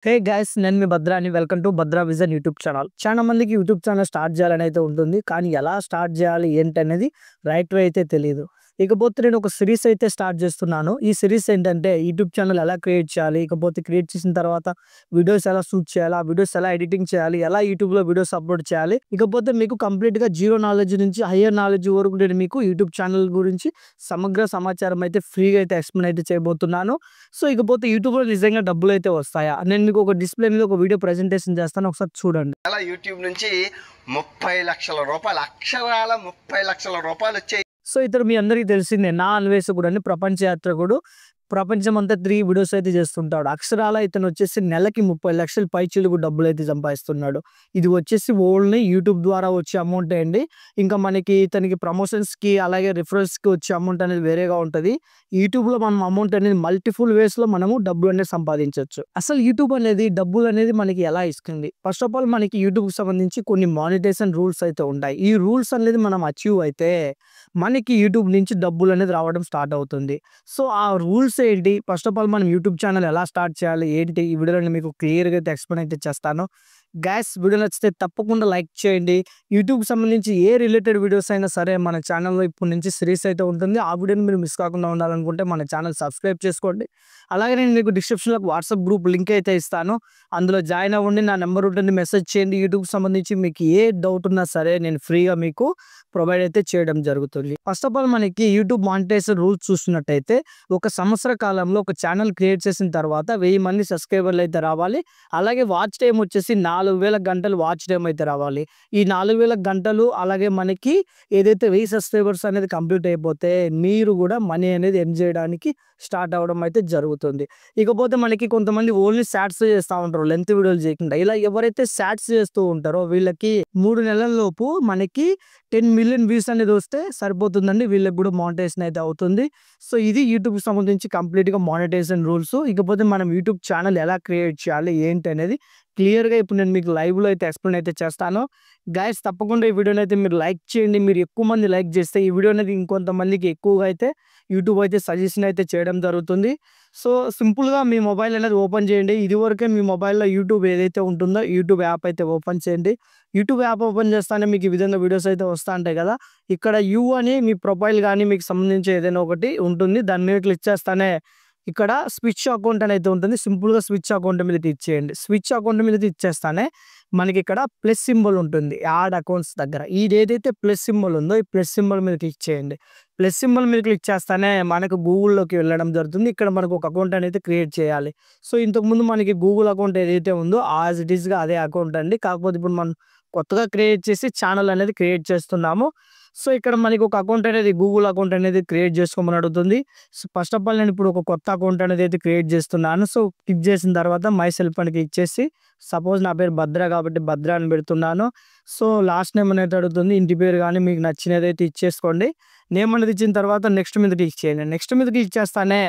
హే guys, నేను మీ భద్రాని. Welcome to Bhadra vision YouTube channel. చాలా మందికి యూట్యూబ్ ఛానల్ స్టార్ట్ చేయాలని అయితే ఉంటుంది, కానీ ఎలా స్టార్ట్ చేయాలి ఏంటి అనేది రైట్ వే అయితే తెలియదు. ఇకపోతే నేను ఒక సిరీస్ అయితే స్టార్ట్ చేస్తున్నాను. ఈ సిరీస్ ఏంటంటే యూట్యూబ్ ఛానల్ ఎలా క్రియేట్ చేయాలి, ఇకపోతే క్రియేట్ చేసిన తర్వాత వీడియోస్ ఎలా షూట్ చేయాలి, ఆ వీడియోస్ ఎలా ఎడిటింగ్ చేయాలి, ఎలా యూట్యూబ్లో వీడియోస్ అప్లోడ్ చేయాలి, ఇకపోతే మీకు కంప్లీట్గా జీరో నాలెడ్జ్ నుంచి హయ్యర్ నాలెడ్జ్ వరకు నేను మీకు యూట్యూబ్ ఛానల్ గురించి సమగ్ర సమాచారం అయితే ఫ్రీగా అయితే ఎక్స్ప్లెయిన్ అయితే చేయబోతున్నాను. సో ఇకపోతే యూట్యూబ్లో నిజంగా డబ్బులు అయితే వస్తాయా, నేను మీకు ఒక డిస్ప్లే మీద ఒక వీడియో ప్రెజెంటేషన్ చేస్తాను, ఒకసారి చూడండి. అలా యూట్యూబ్ నుంచి 30 లక్షల రూపాయలు, అక్షరాల 30 లక్షల రూపాయలు వచ్చాయి. సో ఇతడు మీ అందరికీ తెలిసిందే, నా అన్వేషకుడు అని ప్రపంచ యాత్రికుడు. ప్రపంచం అంతా 3 వీడియోస్ అయితే చేస్తుంటాడు. అక్షరాల ఇతను వచ్చేసి నెలకి 30 లక్షల పైచిలుకు డబ్బులు అయితే సంపాదిస్తున్నాడు. ఇది వచ్చేసి ఓన్లీ యూట్యూబ్ ద్వారా వచ్చే అమౌంట్ అండి. ఇంకా మనకి ఇతనికి ప్రమోషన్స్కి అలాగే రిఫరల్స్కి వచ్చే అమౌంట్ అనేది వేరేగా ఉంటుంది. యూట్యూబ్లో మనం అమౌంట్ అనేది మల్టిపుల్ వేస్లో మనము డబ్బులు అనేది సంపాదించవచ్చు. అసలు యూట్యూబ్ అనేది డబ్బులు అనేది మనకి ఎలా ఇస్తుంది? ఫస్ట్ ఆఫ్ ఆల్ మనకి యూట్యూబ్కి సంబంధించి కొన్ని మానిటైజేషన్ రూల్స్ అయితే ఉంటాయి. ఈ రూల్స్ అనేది మనం అచీవ్ అయితే మనకి యూట్యూబ్ నుంచి డబ్బులు అనేది రావడం స్టార్ట్ అవుతుంది. సో ఆ రూల్స్ ఏంటి, ఫస్ట్ ఆఫ్ ఆల్ మనం యూట్యూబ్ ఛానల్ ఎలా స్టార్ట్ చేయాలి ఏంటి, ఈ వీడియోలో మీకు క్లియర్గా అయితే ఎక్స్ప్లెయిన్ అయితే చేస్తాను. గైస్, వీడియో నచ్చితే తప్పకుండా లైక్ చేయండి. యూట్యూబ్కి సంబంధించి ఏ రిలేటెడ్ వీడియోస్ అయినా సరే మన ఛానల్లో ఇప్పటి నుంచి సిరీస్ అయితే ఉంటుంది. ఆ వీడియోని మీరు మిస్ కాకుండా ఉండాలనుకుంటే మన ఛానల్ సబ్స్క్రైబ్ చేసుకోండి. అలాగే నేను మీకు డిస్క్రిప్షన్లో వాట్సాప్ గ్రూప్ లింక్ అయితే ఇస్తాను, అందులో జాయిన్ అవ్వండి. నా నెంబర్ ఉంటుంది, మెసేజ్ చేయండి. యూట్యూబ్కి సంబంధించి మీకు ఏ డౌట్ ఉన్నా సరే నేను ఫ్రీగా మీకు ప్రొవైడ్ అయితే చేయడం జరుగుతుంది. ఫస్ట్ ఆఫ్ ఆల్ మనకి యూట్యూబ్ మానిటైజేషన్ రూల్స్ చూస్తున్నట్టయితే, ఒక సంవత్సర కాలంలో ఒక ఛానల్ క్రియేట్ చేసిన తర్వాత 1000 మంది సబ్స్క్రైబర్లు అయితే రావాలి. అలాగే వాచ్ టైం వచ్చేసి 4000 గంటలు వాచ్ టైం అయితే రావాలి. ఈ 4000 గంటలు అలాగే మనకి ఏదైతే 1000 సబ్స్క్రైబర్స్ అనేది కంప్లీట్ అయిపోతే మీరు కూడా మనీ అనేది ఎర్న్ చేయడానికి స్టార్ట్ అవ్వడం అయితే జరుగుతుంది. ఇకపోతే మనకి కొంతమంది ఓన్లీ షార్ట్స్ చేస్తూ ఉంటారు, లెంత్ వీడియోలు చేయకుండా. ఇలా ఎవరైతే షార్ట్స్ చేస్తూ ఉంటారో వీళ్ళకి 3 నెలల లోపు మనకి 10 మిలియన్ వ్యూస్ అనేది వస్తే సరిపోతుందండి, వీళ్ళకి కూడా మానిటైజేషన్ అయితే అవుతుంది. సో ఇది యూట్యూబ్కి సంబంధించి కంప్లీట్గా మానిటైజేషన్ రూల్స్. ఇకపోతే మనం యూట్యూబ్ ఛానల్ ఎలా క్రియేట్ చేయాలి ఏంటి అనేది క్లియర్గా ఇప్పుడు నేను మీకు లైవ్లో అయితే ఎక్స్ప్లెయిన్ అయితే చేస్తాను. గైస్, తప్పకుండా ఈ వీడియోని అయితే మీరు లైక్ చేయండి. మీరు ఎక్కువ మంది లైక్ చేస్తే ఈ వీడియో అనేది ఇంకొంతమందికి ఎక్కువగా అయితే యూట్యూబ్ అయితే సజెషన్ అయితే చేయడం జరుగుతుంది. సో సింపుల్గా మీ మొబైల్ అనేది ఓపెన్ చేయండి. ఇదివరకే మీ మొబైల్లో యూట్యూబ్ ఏదైతే ఉంటుందో యూట్యూబ్ యాప్ అయితే ఓపెన్ చేయండి. యూట్యూబ్ యాప్ ఓపెన్ చేస్తానే మీకు ఈ విధంగా వీడియోస్ అయితే వస్తూ ఉంటాయి కదా. ఇక్కడ యూ అని మీ ప్రొఫైల్ కానీ మీకు సంబంధించి ఏదైనా ఒకటి ఉంటుంది, దాని మీద క్లిక్ చేస్తానే ఇక్కడ స్విచ్ అకౌంట్ అనేది ఉంటుంది. సింపుల్గా స్విచ్ అకౌంట్ మీద క్లిక్ చేయండి. స్విచ్ అకౌంట్ మీద క్లిక్ చేస్తానే మనకి ఇక్కడ ప్లస్ సింబల్ ఉంటుంది యాడ్ అకౌంట్స్ దగ్గర. ఇది ఏదైతే ప్లస్ సింబల్ ఉందో ఈ ప్లస్ సింబల్ మీద క్లిక్ చేయండి. ప్లస్ సింబల్ మీద క్లిక్ చేస్తానే మనకు గూగుల్లోకి వెళ్ళడం జరుగుతుంది. ఇక్కడ మనకు ఒక అకౌంట్ అనేది క్రియేట్ చేయాలి. సో ఇంతకుముందు మనకి గూగుల్ అకౌంట్ ఏదైతే ఉందో యాజ్ ఇట్ ఈస్గా అదే అకౌంట్ అండి, కాకపోతే ఇప్పుడు మనం కొత్తగా క్రియేట్ చేసి ఛానల్ అనేది క్రియేట్ చేస్తున్నాము. సో ఇక్కడ మనకి ఒక అకౌంట్ అనేది గూగుల్ అకౌంట్ అనేది క్రియేట్ చేసుకోమని అడుగుతుంది. సో ఫస్ట్ ఆఫ్ ఆల్ నేను ఇప్పుడు ఒక కొత్త అకౌంట్ అనేది అయితే క్రియేట్ చేస్తున్నాను. సో క్లిక్ చేసిన తర్వాత మై సెల్ఫ్ అని క్లిక్ చేసి, సపోజ్ నా పేరు భద్ర కాబట్టి భద్ర అని పెడుతున్నాను. సో లాస్ట్ నేమ్ అనేది అడుగుతుంది, ఇంటి పేరు కానీ మీకు నచ్చినది అయితే ఇచ్చేసుకోండి. నేమ్ అనేది ఇచ్చిన తర్వాత నెక్స్ట్ మీద క్లిక్ చేయండి. నెక్స్ట్ మీద క్లిక్ చేస్తానే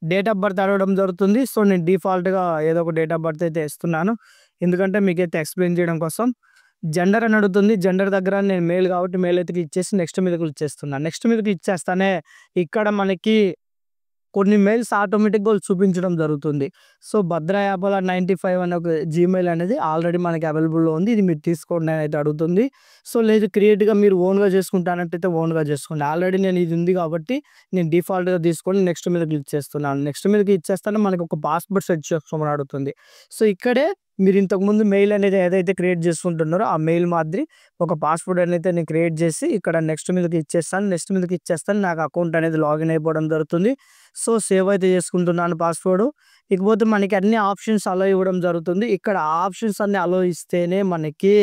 డేట్ ఆఫ్ బర్త్ అడగడం జరుగుతుంది. సో నేను డిఫాల్ట్గా ఏదో ఒక డేట్ ఆఫ్ బర్త్ అయితే ఇస్తున్నాను, ఎందుకంటే మీకైతే ఎక్స్ప్లెయిన్ చేయడం కోసం. జెండర్ అని అడుగుతుంది, జెండర్ దగ్గర నేను మేల్ కాబట్టి మేల్ అయితే క్లిక్ చేసి నెక్స్ట్ మీద క్లిక్ చేస్తున్నాను. నెక్స్ట్ మీద క్లిక్ చేస్తానే ఇక్కడ మనకి కొన్ని మెయిల్స్ ఆటోమేటిక్గా చూపించడం జరుగుతుంది. సో భద్రా యాపల 95 అనే ఒక జీమెయిల్ అనేది ఆల్రెడీ మనకి అవైలబుల్లో ఉంది, ఇది మీరు తీసుకోండి అని అయితే అడుగుతుంది. సో లేదు క్రియేట్గా మీరు ఓన్గా చేసుకుంటానంటే ఓన్గా చేసుకోండి. ఆల్రెడీ నేను ఇది ఉంది కాబట్టి నేను డిఫాల్ట్గా తీసుకొని నెక్స్ట్ మీద క్లిక్ చేస్తున్నాను. నెక్స్ట్ మీద క్లిక్ చేస్తానే మనకి ఒక పాస్వర్డ్ సెట్ చేసుకోమని అడుగుతుంది. సో ఇక్కడే మీరు ఇంతకుముందు మెయిల్ అనేది ఏదైతే క్రియేట్ చేసుకుంటున్నారో ఆ మెయిల్ మాదిరి ఒక పాస్వర్డ్ అనేది నేను క్రియేట్ చేసి ఇక్కడ నెక్స్ట్ మీద క్లిక్ చేస్తాను. నెక్స్ట్ మీద క్లిక్ చేస్తాను, నాకు అకౌంట్ అనేది లాగిన్ అయిపోవడం జరుగుతుంది. సో సేవ్ అయితే చేసుకుంటున్నాను పాస్వర్డ్. ఇకపోతే మనకి అన్ని ఆప్షన్స్ అలో ఇవ్వడం జరుగుతుంది. ఇక్కడ ఆప్షన్స్ అన్ని అలో ఇస్తేనే మనకి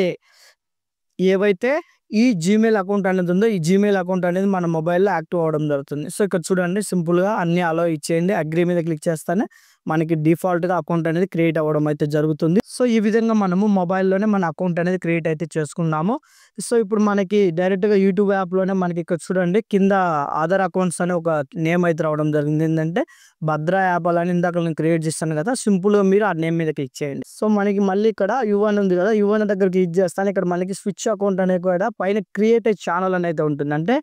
ఏవైతే ఈ జీమెయిల్ అకౌంట్ అనేది ఉందో ఈ జీమెయిల్ అకౌంట్ అనేది మన మొబైల్లో యాక్టివ్ అవ్వడం జరుగుతుంది. సో ఇక్కడ చూడండి, సింపుల్గా అన్ని అలో ఇచ్చేయండి. అగ్రీ మీద క్లిక్ చేస్తానే మనకి డిఫాల్ట్గా అకౌంట్ అనేది క్రియేట్ అవ్వడం అయితే జరుగుతుంది. సో ఈ విధంగా మనము మొబైల్లోనే మన అకౌంట్ అనేది క్రియేట్ అయితే చేసుకున్నాము. సో ఇప్పుడు మనకి డైరెక్ట్గా యూట్యూబ్ యాప్లోనే మనకి ఇక్కడ చూడండి కింద అదర్ అకౌంట్స్ అనే ఒక నేమ్ అయితే రావడం జరిగింది. ఏంటంటే భద్రా యాప్ అని ఇందాక నేను క్రియేట్ చేస్తాను కదా, సింపుల్గా మీరు ఆ నేమ్ మీద క్లిక్ చేయండి. సో మనకి మళ్ళీ ఇక్కడ యువన్ ఉంది కదా, యువన్ దగ్గర క్లిక్ చేస్తాను. ఇక్కడ మనకి స్విచ్ అకౌంట్ అనేది కూడా పైన క్రియేట్ ఛానల్ అనేది ఉంటుంది. అంటే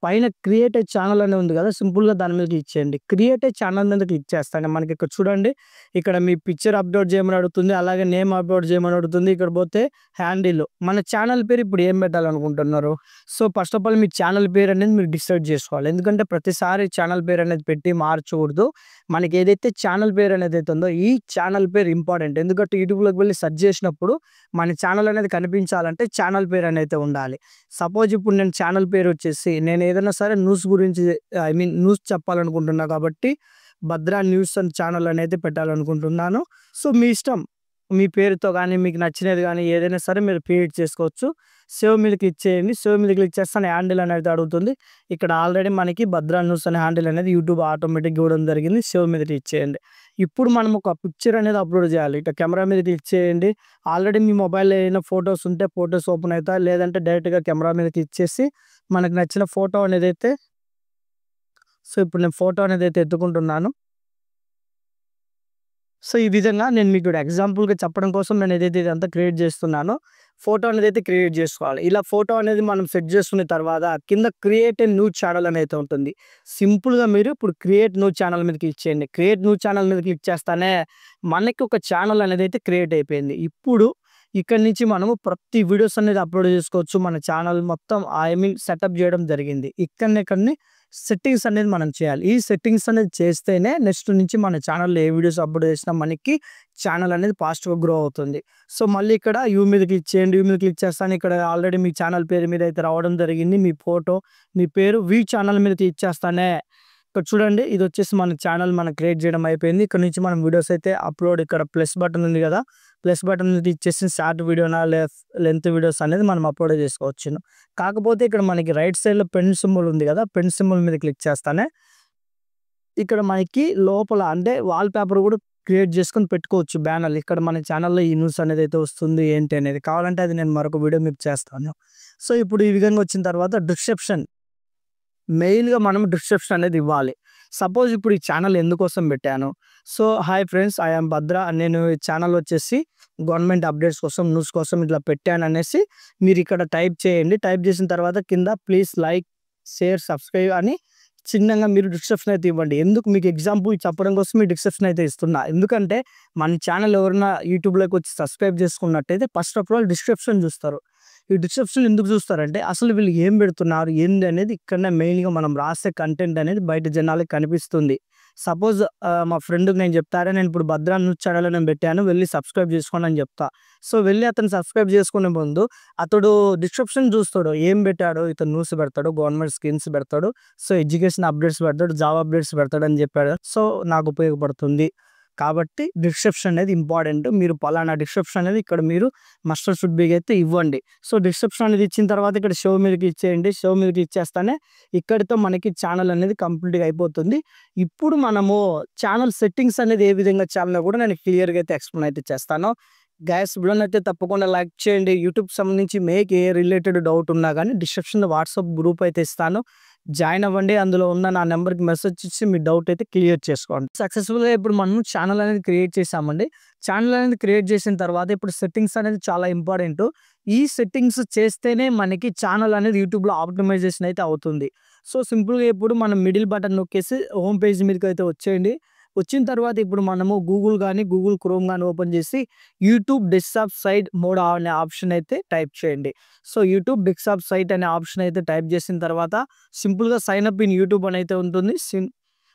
పైన క్రియేట్ ఏ ఛానల్ అని ఉంది కదా! సింపుల్‌గా దాని మీద క్లిక్ చేయండి. క్రియేట్ ఏ ఛానల్ మీద క్లిక్ చేస్తానే మనకి ఇక్కడ చూడండి. ఇక్కడ మీ పిక్చర్ అప్‌లోడ్ చేయమని అడుగుతుంది. అలాగే నేమ్ అప్‌లోడ్ చేయమని అడుగుతుంది. ఇక్కడ పోతే హ్యాండిల్. మన ఛానల్ పేరు ఇప్పుడు ఏం పెట్టాలనుకుంటున్నారు? సో, ఫస్ట్ ఆఫ్ ఆల్ మీ ఛానల్ పేరు అనేది మీరు డిసైడ్ చేసుకోవాలి. ఎందుకంటే ప్రతిసారి ఛానల్ పేరు అనేది పెట్టి మార్చకూడదు. మనకి ఏదైతే ఛానల్ పేరు అనేది ఉందో ఈ ఛానల్ పేరు ఇంపార్టెంట్. ఎందుకంటే యూట్యూబ్‌లోకి వెళ్లి సెర్చ్ చేసినప్పుడు మన ఛానల్ అనేది కనిపించాలంటే ఛానల్ పేరు అనేది ఉండాలి. సపోజ్ ఇప్పుడు నేను ఛానల్ పేరు వచ్చేసి నేను ఏదైనా సరే న్యూస్ గురించి న్యూస్ చెప్పాలనుకుంటున్నా కాబట్టి భద్రా న్యూస్ అని ఛానల్ అనేది పెట్టాలనుకుంటున్నాను. సో, మీ ఇష్టం. మీ పేరుతో గానీ, మీకు నచ్చినది గానీ ఏదైనా సరే మీరు క్రియేట్ చేసుకోవచ్చు. సేవ్ మీద క్లిక్ చేయండి. సేవ్ మీద క్లిక్ చేస్తేనే హ్యాండిల్ అనేది అడుగుతుంది. ఇక్కడ ఆల్రెడీ మనకి భద్రా న్యూస్ అనే హ్యాండిల్ అనేది యూట్యూబ్ ఆటోమేటిక్‌గా ఇవ్వడం జరిగింది. సేవ్ మీద క్లిక్ చేయండి. ఇప్పుడు మనం ఒక పిక్చర్ అనేది అప్‌లోడ్ చేయాలి. ఇట్లా కెమెరా మీద క్లిక్ చేయండి. ఆల్రెడీ మీ మొబైల్‌లో ఏమైనా ఫోటోస్ ఉంటే ఫోటోస్ ఓపెన్ అవుతాయి. లేదంటే డైరెక్ట్‌గా కెమెరా మీద క్లిక్ చేసి మనకు నచ్చిన ఫోటో అనేదైతే సో, ఇప్పుడు నేను ఫోటో అనేదైతే ఎత్తుకుంటున్నాను. సో, ఈ విధంగా నేను మీకు ఎగ్జాంపుల్‌గా చెప్పడం కోసం నేను ఏదైతే ఇదంతా క్రియేట్ చేస్తున్నానో ఫోటో అనేదైతే క్రియేట్ చేసుకోవాలి. ఇలా ఫోటో అనేది మనం సెట్ చేసుకున్న తర్వాత కింద క్రియేట్ ఏ న్యూ ఛానల్ అనైతే ఉంటుంది. సింపుల్‌గా మీరు ఇప్పుడు క్రియేట్ న్యూ ఛానల్ మీద క్లిక్ చేయండి. క్రియేట్ న్యూ ఛానల్ మీద క్లిక్ చేస్తానే మనకి ఒక ఛానల్ అనేదైతే క్రియేట్ అయిపోయింది. ఇప్పుడు ఇక్కడి నుంచి మనము ప్రతి వీడియోస్ అనేది అప్‌లోడ్ చేసుకోవచ్చు. మన ఛానల్ మొత్తం సెటప్ చేయడం జరిగింది. ఇక్కడనే సెట్టింగ్స్ అనేది మనం చేయాలి. ఈ సెట్టింగ్స్ అనేది చేస్తేనే నెక్స్ట్ నుంచి మన ఛానల్‌లో ఏ వీడియోస్ అప్‌లోడ్ చేసినా మనకి ఛానల్ అనేది ఫాస్ట్‌గా గ్రో అవుతుంది. సో, మళ్ళీ ఇక్కడ యూ మీద క్లిక్ చేయండి. యూ మీద క్లిక్ చేస్తానే ఇక్కడ ఆల్రెడీ మీ ఛానల్ పేరు మీద అయితే రావడం జరిగింది. మీ ఫోటో, మీ పేరు వ్యూ ఛానల్ మీద క్లిక్ చేస్తానే ఇక్కడ చూడండి ఇది వచ్చేసి మన ఛానల్ మనం క్రియేట్ చేయడం అయిపోయింది. ఇక్కడ నుంచి మనం వీడియోస్ అయితే అప్‌లోడ్ ఇక్కడ ప్లస్ బటన్ ఉంది కదా! ప్లస్ బటన్ మీద క్లిక్ చేసి షార్ట్ వీడియోనా లెంత్ వీడియోస్ అనేది మనం అప్‌లోడ్ చేసుకోవచ్చును. కాకపోతే ఇక్కడ మనకి రైట్ సైడ్‌లో పెన్ సింబల్ ఉంది కదా! పెన్ సింబల్ మీద క్లిక్ చేస్తానే ఇక్కడ మనకి లోపల అంటే వాల్ పేపర్ కూడా క్రియేట్ చేసుకొని పెట్టుకోవచ్చు బ్యానర్‌లు. ఇక్కడ మన ఛానల్‌లో ఈ న్యూస్ అనేదైతే వస్తుంది ఏంటి అనేది. కావాలంటే అది నేను మరొక వీడియో మీకు చేస్తాను. సో, ఇప్పుడు ఈ విధంగా వచ్చిన తర్వాత డిస్క్రిప్షన్ మెయిన్‌గా మనం డిస్క్రిప్షన్ అనేది ఇవ్వాలి. సపోజ్ ఇప్పుడు ఈ ఛానల్ ఎందుకోసం పెట్టాను. So, hi friends I am Bhadra. నేను ఈ ఛానల్ వచ్చేసి గవర్నమెంట్ అప్డేట్స్ కోసం, న్యూస్ కోసం ఇట్లా పెట్టాననేసి మీరు ఇక్కడ టైప్ చేయండి. టైప్ చేసిన తర్వాత కింద ప్లీజ్ లైక్, షేర్, సబ్స్క్రైబ్ అని చిన్నగా మీరు డిస్క్రిప్షన్ అయితే ఇవ్వండి. ఎందుకు మీకు ఎగ్జాంపుల్ చెప్పడం కోసం ఈ డిస్క్రిప్షన్ అయితే ఇస్తున్నా. ఎందుకంటే మన ఛానల్ ఎవరైనా యూట్యూబ్‌లోకి వచ్చి సబ్స్క్రైబ్ చేసుకున్నట్టయితే ఫస్ట్ ఆఫ్ ఆల్ డిస్క్రిప్షన్ చూస్తారు. ఈ డిస్క్రిప్షన్ ఎందుకు చూస్తారంటే అసలు వీళ్ళు ఏం పెడుతున్నారు ఏంది అనేది ఇక్కడనే మెయిన్‌గా మనం రాసే కంటెంట్ అనేది బయట జనాలకి కనిపిస్తుంది. సపోజ్ మా ఫ్రెండ్‌కి నేను చెప్తారా నేను ఇప్పుడు భద్రా న్యూస్ ఛానల్ నేను పెట్టాను వెళ్లి సబ్స్క్రైబ్ చేసుకోండి అని చెప్తా. సో, వెళ్లి అతను సబ్స్క్రైబ్ చేసుకునే ముందు అతడు డిస్క్రిప్షన్ చూస్తాడు. ఏం పెట్టాడు ఇతను న్యూస్ పెడతాడు, గవర్నమెంట్ స్కీమ్స్ పెడతాడు, సో, ఎడ్యుకేషన్ అప్డేట్స్ పెడతాడు, జాబ్ అప్డేట్స్ పెడతాడు అని చెప్పాడు. సో, నాకు ఉపయోగపడుతుంది. కాబట్టి డిస్క్రిప్షన్ అనేది ఇంపార్టెంట్. మీరు పలానా డిస్క్రిప్షన్ అనేది ఇక్కడ మీరు మస్ట్ షుడ్ బి అయితే ఇవ్వండి. సో, డిస్క్రిప్షన్ అనేది ఇచ్చిన తర్వాత ఇక్కడ షో మీద క్లిక్ చేయండి. షో మీద క్లిక్ చేస్తానే ఇక్కడితో మనకి ఛానల్ అనేది కంప్లీట్‌గా అయిపోతుంది. ఇప్పుడు మనము ఛానల్ సెట్టింగ్స్ అనేది ఏ విధంగా చేయాలో కూడా నేను క్లియర్‌గా అయితే ఎక్స్‌ప్లెయిన్ అయితే చేస్తాను. గైస్ వీడియోనైతే తప్పకుండా లైక్ చేయండి. యూట్యూబ్‌కి సంబంధించి మీకు ఏ రిలేటెడ్ డౌట్ ఉన్నా గానీ డిస్క్రిప్షన్‌లో వాట్సాప్ గ్రూప్ అయితే ఇస్తాను. జాయిన్ అవ్వండి. అందులో ఉన్న నా నంబర్‌కి మెసేజ్ ఇచ్చి మీ డౌట్ అయితే క్లియర్ చేసుకోండి. సక్సెస్‌ఫుల్‌గా ఇప్పుడు మనం ఛానల్ అనేది క్రియేట్ చేసామండి. ఛానల్ అనేది క్రియేట్ చేసిన తర్వాత ఇప్పుడు సెట్టింగ్స్ అనేది చాలా ఇంపార్టెంట్. ఈ సెట్టింగ్స్ చేస్తేనే మనకి ఛానల్ అనేది యూట్యూబ్‌లో ఆప్టిమైజేషన్ అయితే అవుతుంది. సో, సింపుల్‌గా ఇప్పుడు మనం మిడిల్ బటన్ నొక్కేసి హోమ్ పేజ్ మీదకైతే వచ్చేయండి. వచ్చిన తర్వాత ఇప్పుడు మనము గూగుల్ గానీ, గూగుల్ క్రోమ్ గానీ ఓపెన్ చేసి యూట్యూబ్ డెస్క్‌టాప్ సైట్ మోడ్ అనే ఆప్షన్ అయితే టైప్ చేయండి. సో, యూట్యూబ్ డెస్క్‌టాప్ సైట్ అనే ఆప్షన్ అయితే టైప్ చేసిన తర్వాత సింపుల్‌గా సైన్ అప్ ఇన్ యూట్యూబ్ అని అయితే ఉంటుంది.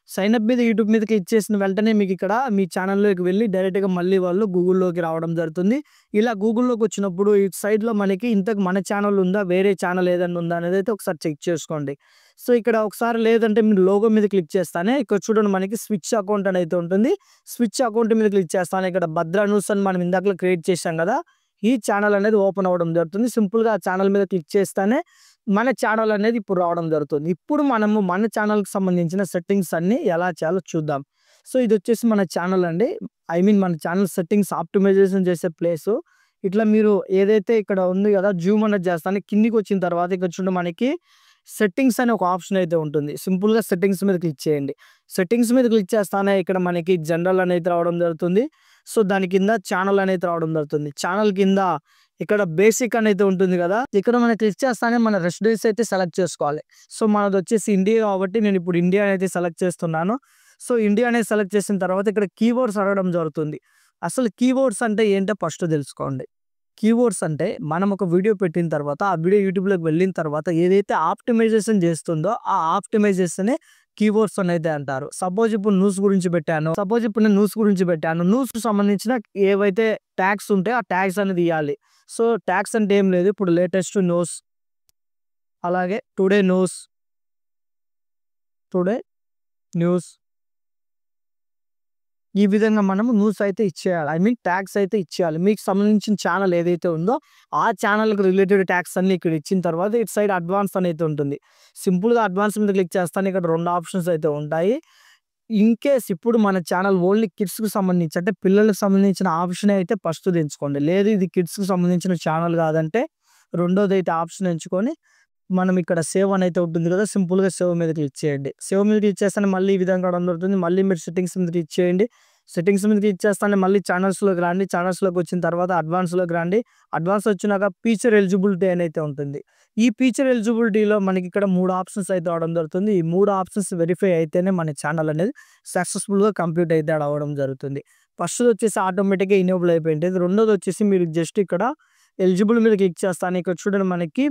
సైన్ అప్ మీద యూట్యూబ్ మీద క్లిక్ చేసిన వెంటనే మీకు ఇక్కడ మీ ఛానల్‌లోకి వెళ్లి డైరెక్ట్‌గా మళ్ళీ వాళ్ళు గూగుల్‌లోకి రావడం జరుగుతుంది. ఇలా గూగుల్‌లోకి వచ్చినప్పుడు ఈ సైడ్‌లో మనకి ఇంతకు మన ఛానల్ ఉందా, వేరే ఛానల్ ఏదైనా ఉందా అనేదైతే ఒకసారి చెక్ చేసుకోండి. సో, ఇక్కడ ఒకసారి లేదంటే మీరు లోగో మీద క్లిక్ చేస్తానే ఇక్కడ చూడండి మనకి స్విచ్ అకౌంట్ అని అయితే ఉంటుంది. స్విచ్ అకౌంట్ మీద క్లిక్ చేస్తానే ఇక్కడ భద్రా న్యూస్ అని మనం ఇందాకలో క్రియేట్ చేశాం కదా! ఈ ఛానల్ అనేది ఓపెన్ అవ్వడం జరుగుతుంది. సింపుల్‌గా ఆ ఛానల్ మీద క్లిక్ చేస్తానే మన ఛానల్ అనేది ఇప్పుడు రావడం జరుగుతుంది. ఇప్పుడు మనము మన ఛానల్‌కి సంబంధించిన సెట్టింగ్స్ అన్నీ ఎలా చేయాలో చూద్దాం. సో, ఇదొచ్చేసి మన ఛానల్ అండి. మన ఛానల్ సెట్టింగ్స్ ఆప్టిమైజేషన్ చేసే ప్లేసు. ఇట్లా మీరు ఏదైతే ఇక్కడ ఉంది కదా! జూమ్ అనేది చేస్తాను. కిందికొచ్చిన తర్వాత ఇక్కడ చూడండి మనకి సెట్టింగ్స్ అనే ఒక ఆప్షన్ అయితే ఉంటుంది. సింపుల్‌గా సెట్టింగ్స్ మీద క్లిక్ చేయండి. సెట్టింగ్స్ మీద క్లిక్ చేస్తానే ఇక్కడ మనకి జనరల్ అనేది రావడం జరుగుతుంది. సో, దాని కింద ఛానల్ అనేది రావడం జరుగుతుంది. ఛానల్ కింద ఇక్కడ బేసిక్ అనేది ఉంటుంది కదా, ఇక్కడ మనం క్లిక్ చేస్తానే మన రెసిడెన్స్ అయితే సెలెక్ట్ చేసుకోవాలి. సో మనది వచ్చేసి ఇండియా కాబట్టి నేను ఇప్పుడు ఇండియా అయితే సెలెక్ట్ చేస్తున్నాను. సో ఇండియా అనేది సెలెక్ట్ చేసిన తర్వాత ఇక్కడ కీవర్డ్స్ అడగడం జరుగుతుంది. అసలు కీవర్డ్స్ అంటే ఏంటో ఫస్ట్ తెలుసుకోండి. కీవర్డ్స్ అంటే మనం ఒక వీడియో పెట్టిన తర్వాత ఆ వీడియో యూట్యూబ్లోకి వెళ్ళిన తర్వాత ఏదైతే ఆప్టిమైజేషన్ చేస్తుందో ఆ ఆప్టిమైజేషన్ కీవర్డ్స్ అనేది అంటారు. సపోజ్ ఇప్పుడు న్యూస్ గురించి పెట్టాను, నేను న్యూస్ కు సంబంధించిన ఏవైతే ట్యాగ్స్ ఉంటాయో ఆ ట్యాగ్స్ అనేది ఇవ్వాలి. సో ట్యాగ్స్ అంటే ఏం లేదు, ఇప్పుడు లేటెస్ట్ న్యూస్, అలాగే టుడే న్యూస్ ఈ విధంగా మనము న్యూస్ అయితే ఇచ్చేయాలి. ఐ మీన్ ట్యాగ్స్ అయితే ఇచ్చేయాలి. మీకు సంబంధించిన ఛానల్ ఏదైతే ఉందో ఆ ఛానల్కి రిలేటెడ్ ట్యాగ్స్ అన్ని ఇక్కడ ఇచ్చిన తర్వాత ఇటు సైడ్ అడ్వాన్స్ అనేది ఉంటుంది. సింపుల్గా అడ్వాన్స్ మీద క్లిక్ చేస్తాను. ఇక్కడ 2 ఆప్షన్స్ అయితే ఉంటాయి. ఇన్ కేస్ ఇప్పుడు మన ఛానల్ ఓన్లీ కిడ్స్కి సంబంధించి అంటే పిల్లలకు సంబంధించిన ఆప్షన్ అయితే ఫస్ట్ ఎంచుకోండి. లేదు ఇది కిడ్స్కి సంబంధించిన ఛానల్ కాదంటే రెండోది అయితే ఆప్షన్ ఎంచుకొని మనం ఇక్కడ సేవ్ అని అయితే ఉంటుంది కదా, సింపుల్గా సేవ్ మీద క్లిక్ చేయండి. సేవ్ మీద క్లిక్ చేస్తానే మళ్ళీ ఈ విధంగా ఉంటుంది. మళ్ళీ మీరు సెట్టింగ్స్ మీద క్లిక్ చేయండి. సెట్టింగ్స్ మీద క్లిక్ చేస్తానే మళ్ళీ ఛానల్స్లోకి రండి. ఛానల్స్లోకి వచ్చిన తర్వాత అడ్వాన్స్లోకి రండి. అడ్వాన్స్ వచ్చినాక ఫీచర్ ఎలిజిబిలిటీ అని అయితే ఉంటుంది. ఈ ఫీచర్ ఎలిజిబిలిటీలో మనకి ఇక్కడ 3 ఆప్షన్స్ అయితే అవడం జరుగుతుంది. ఈ 3 ఆప్షన్స్ వెరిఫై అయితేనే మన ఛానల్ అనేది సక్సెస్ఫుల్గా కంప్లీట్ అయితే అవ్వడం జరుగుతుంది. ఫస్ట్ వచ్చేసి ఆటోమేటిక్గా ఇనేబుల్ అయిపోయింది. రెండోది వచ్చేసి మీరు జస్ట్ ఇక్కడ ఎలిజిబుల్ మీద క్లిక్ చేస్తాను. ఇక్కడ చూడండి మనకి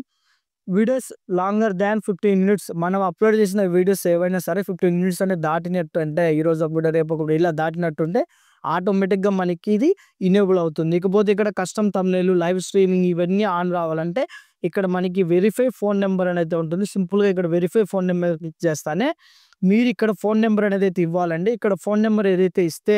వీడియోస్ లాంగర్ దాన్ 15 మినిట్స్, మనం అప్లోడ్ చేసిన వీడియోస్ ఏవైనా సరే 15 మినిట్స్ అనేది దాటినట్టు, అంటే ఈరోజు ఒక వీడియో రేపు ఒక వీడియో ఇలా దాటినట్టుంటే ఆటోమేటిక్గా మనకి ఇది ఇనేబుల్ అవుతుంది. ఇకపోతే ఇక్కడ కస్టమ్ థంబ్నెయిల్, లైవ్ స్ట్రీమింగ్ ఇవన్నీ ఆన్ రావాలంటే ఇక్కడ మనకి వెరిఫై ఫోన్ నెంబర్ అనేది ఉంటుంది. సింపుల్గా ఇక్కడ వెరిఫై ఫోన్ నెంబర్ క్లిక్ చేస్తానే మీరు ఇక్కడ ఫోన్ నెంబర్ అనేది అయితే ఇవ్వాలండి. ఇక్కడ ఫోన్ నెంబర్ ఏదైతే ఇస్తే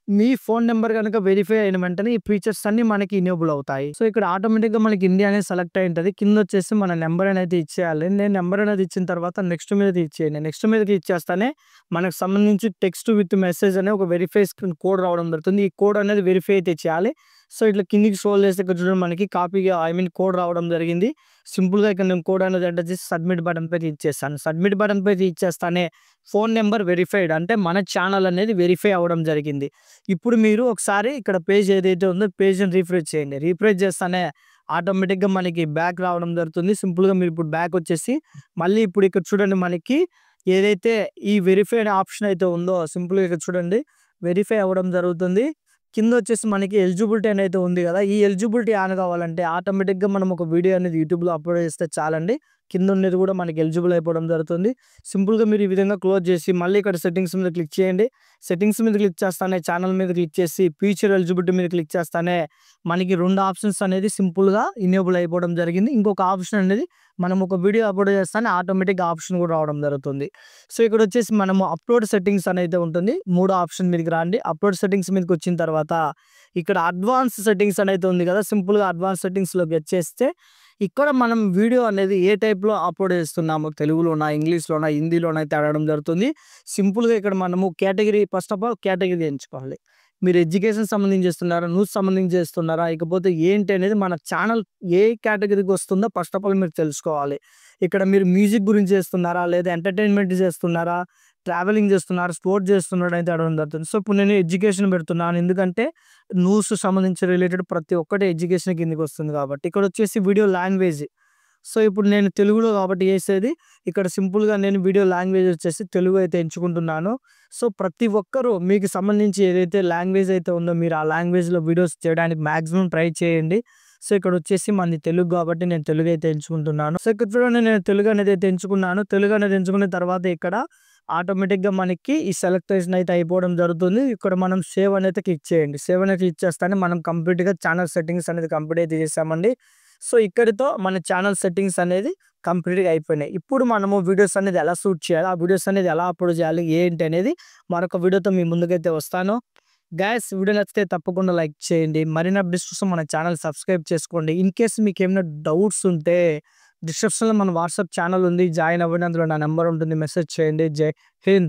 మీ ఫోన్ నెంబర్ కనుక వెరిఫై అయిన వెంటనే ఈ ఫీచర్స్ అన్ని మనకి ఇనేబుల్ అవుతాయి. సో ఇక్కడ ఆటోమేటిక్గా మనకి ఇండియా అనేది సెలెక్ట్ అయి ఉంటుంది. కింద వచ్చేసి మన నెంబర్ అనేది ఇచ్చేయాలి. నేను నెంబర్ అనేది ఇచ్చిన తర్వాత నెక్స్ట్ మీద ఇచ్చేయండి. నెక్స్ట్ మీద ఇచ్చేస్తానే మనకు సంబంధించి టెక్స్ట్ విత్ మెసేజ్ అనే ఒక వెరిఫై కోడ్ రావడం జరుగుతుంది. ఈ కోడ్ అనేది వెరిఫై అయితే చేయాలి. సో ఇట్లా కిందికి స్క్రోల్ చేస్తే ఇక్కడ చూడండి మనకి కాపీగా కోడ్ రావడం జరిగింది. సింపుల్గా ఇక్కడ నేను కోడ్ అనేది ఎంటర్ చేసి సబ్మిట్ బటన్ పై ఇచ్చేస్తాను. సబ్మిట్ బటన్ పై ఇచ్చేస్తానే ఫోన్ నెంబర్ వెరిఫైడ్, అంటే మన ఛానల్ అనేది వెరిఫై అవ్వడం జరిగింది. ఇప్పుడు మీరు ఒకసారి ఇక్కడ పేజ్ ఏదైతే ఉందో పేజ్ని రీఫ్రెష్ చేయండి. రీఫ్రెష్ చేస్తానే ఆటోమేటిక్గా మనకి బ్యాక్ రావడం జరుగుతుంది. సింపుల్గా మీరు ఇప్పుడు బ్యాక్ వచ్చేసి మళ్ళీ ఇప్పుడు ఇక్కడ చూడండి మనకి ఏదైతే ఈ వెరిఫై అనే ఆప్షన్ అయితే ఉందో సింపుల్గా ఇక్కడ చూడండి వెరిఫై అవ్వడం జరుగుతుంది. కింద వచ్చేసి మనకి ఎలిజిబిలిటీ అనేది ఉంది కదా, ఈ ఎలిజిబిలిటీ ఆన్ కావాలంటే ఆటోమేటిక్గా మనం ఒక వీడియో అనేది యూట్యూబ్లో అప్లోడ్ చేస్తే చాలండి. కింద ఉన్నది కూడా మనకి ఎలిజిబుల్ అయిపోవడం జరుగుతుంది. సింపుల్గా మీరు ఈ విధంగా క్లోజ్ చేసి మళ్ళీ ఇక్కడ సెట్టింగ్స్ మీద క్లిక్ చేయండి. సెట్టింగ్స్ మీద క్లిక్ చేస్తానే ఛానల్ మీద క్లిక్ చేసి ఫీచర్ ఎలిజిబిలిటీ మీద క్లిక్ చేస్తానే మనకి 2 ఆప్షన్స్ అనేది సింపుల్గా ఇనేబుల్ అయిపోవడం జరిగింది. ఇంకొక ఆప్షన్ అనేది మనం ఒక వీడియో అప్లోడ్ చేస్తానే ఆటోమేటిక్గా ఆప్షన్ కూడా రావడం జరుగుతుంది. సో ఇక్కడ వచ్చేసి మనము అప్లోడ్ సెట్టింగ్స్ అనేది ఉంటుంది. 3 ఆప్షన్ మీదకి రండి. అప్లోడ్ సెట్టింగ్స్ మీదకి వచ్చిన తర్వాత ఇక్కడ అడ్వాన్స్ సెట్టింగ్స్ అనేది ఉంది కదా, సింపుల్గా అడ్వాన్స్ సెట్టింగ్స్లోకి వచ్చేస్తే ఇక్కడ మనం వీడియో అనేది ఏ టైప్లో అప్లోడ్ చేస్తున్నాము, తెలుగులోనా, ఇంగ్లీష్లోనా, హిందీలోనా అయితే అడగడం జరుగుతుంది. సింపుల్గా ఇక్కడ మనము category first of all category ఎంచుకోవాలి. మీరు ఎడ్యుకేషన్ సంబంధించి చేస్తున్నారా, న్యూస్ సంబంధించి చేస్తున్నారా, ఇకపోతే ఏంటి అనేది మన ఛానల్ ఏ కేటగిరీకి వస్తుందో ఫస్ట్ ఆఫ్ ఆల్ మీరు తెలుసుకోవాలి. ఇక్కడ మీరు మ్యూజిక్ గురించి చేస్తున్నారా, లేదా ఎంటర్టైన్మెంట్ చేస్తున్నారా, ట్రావెలింగ్ చేస్తున్నారు, స్పోర్ట్స్ చేస్తున్నాడు అయితే అడగడం జరుగుతుంది. సో ఇప్పుడు నేను ఎడ్యుకేషన్ పెడుతున్నాను, ఎందుకంటే న్యూస్ సంబంధించి రిలేటెడ్ ప్రతి ఒక్కటి ఎడ్యుకేషన్ కిందకి వస్తుంది కాబట్టి. ఇక్కడ వచ్చేసి వీడియో లాంగ్వేజ్, సో ఇప్పుడు నేను తెలుగులో కాబట్టి చేసేది ఇక్కడ సింపుల్గా నేను వీడియో లాంగ్వేజ్ వచ్చేసి తెలుగు అయితే ఎంచుకుంటున్నాను. సో ప్రతి ఒక్కరూ మీకు సంబంధించి ఏదైతే లాంగ్వేజ్ అయితే ఉందో మీరు ఆ లాంగ్వేజ్లో వీడియోస్ చేయడానికి మ్యాక్సిమం ట్రై చేయండి. సో ఇక్కడ వచ్చేసి మనది తెలుగు కాబట్టి నేను తెలుగు అయితే ఎంచుకుంటున్నాను. సో ఇక్కడ చూడండి నేను తెలుగు అనేది అయితే ఎంచుకున్నాను. తెలుగు అనేది ఎంచుకున్న తర్వాత ఇక్కడ ఆటోమేటిక్గా మనకి ఈ సెలెక్టేషన్ అయితే అయిపోవడం జరుగుతుంది. ఇక్కడ మనం సేవ్ అనేది క్లిక్ చేయండి. సేవ్ అనేది క్లిక్ చేస్తానే మనం కంప్లీట్గా ఛానల్ సెట్టింగ్స్ అనేది కంప్లీట్ అయితే చేసామండి. సో ఇక్కడితో మన ఛానల్ సెట్టింగ్స్ అనేది కంప్లీట్గా అయిపోయినాయి. ఇప్పుడు మనము వీడియోస్ అనేది ఎలా షూట్ చేయాలి, ఆ వీడియోస్ అనేది ఎలా అప్లోడ్ చేయాలి ఏంటి అనేది మరొక వీడియోతో మీ ముందుకైతే వస్తాను. గైస్ వీడియో నచ్చితే తప్పకుండా లైక్ చేయండి. మరిన్ని అప్డేట్స్ కోసం మన ఛానల్ సబ్స్క్రైబ్ చేసుకోండి. ఇన్ కేస్ మీకు ఏమైనా డౌట్స్ ఉంటే డిస్క్రిప్షన్లో మన వాట్సాప్ ఛానల్ ఉంది, జాయిన్ అవ్వండి. అందులో నా నెంబర్ ఉంటుంది, మెసేజ్ చేయండి. జై హింద్.